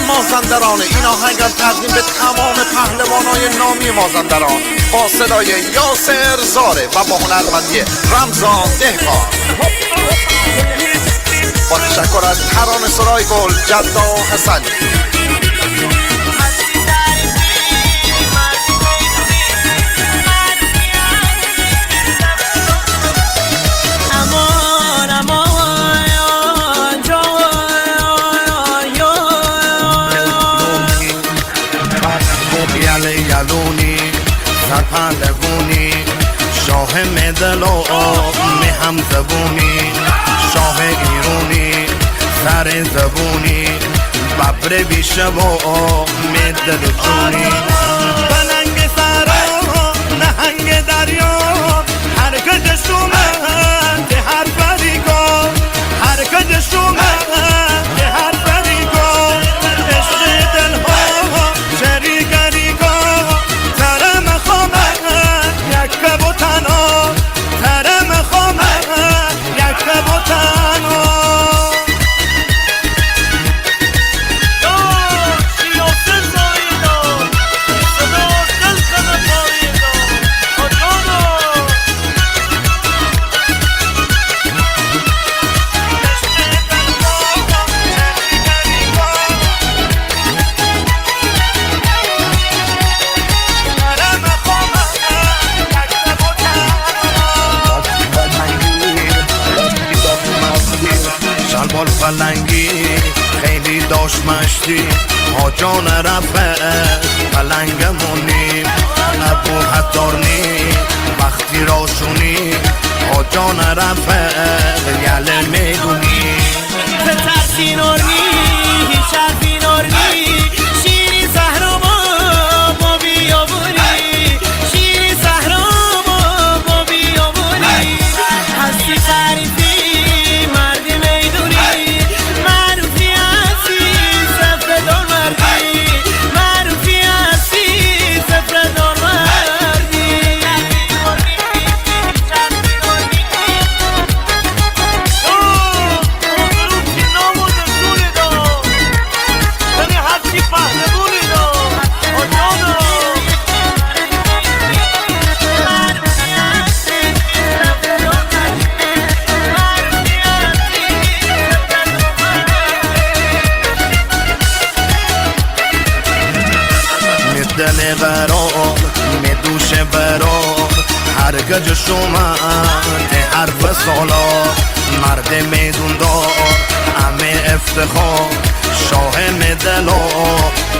مازندران این آهنگم تقدیم به تمام پهلوانای نامی مازندران با صدای یاسر زاره و با هنرمندی رمضان دهقان با تشکر از ترانه سرای گل جدا حسنی. پهلوانی شاه مدلا مهم زبونی شاه ایرونی سر زبونی ببر بیشه و مدل جونی بلنگ سرا نهنگ دریا حرکت شومن که هر فریگا حرکت شومن که هر فریگا عشق دلها شریکریگا پلنگی خیلی داشت مشتی آجان رفه پلنگمونی ابو حتارنی وقتی راشونی آجان رفه یله میدونی ترسی نورنی شرفی نورنی شیری زهرا با بیابونی شیری زهرا با بیابونی هستی تعریفی دل قرار میدوش برار هرگج شما ده حرف سالا مرد میدون دار همه افتخار شاه مدلا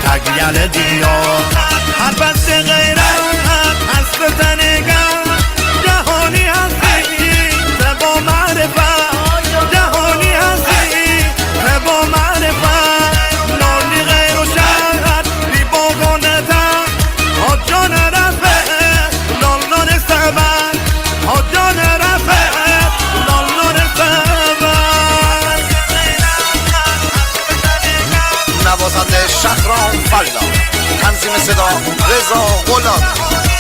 تگیل دیار هر بست غیرت هست تنگم جهانی هستی با معرفت جهانی هستی با معرفت نالی غیر و شهر بی باگانه جان رفه لالان سبن جان رفه لالان سبن نوازنده شهرام فلا تنظیم صدا رضا غلامی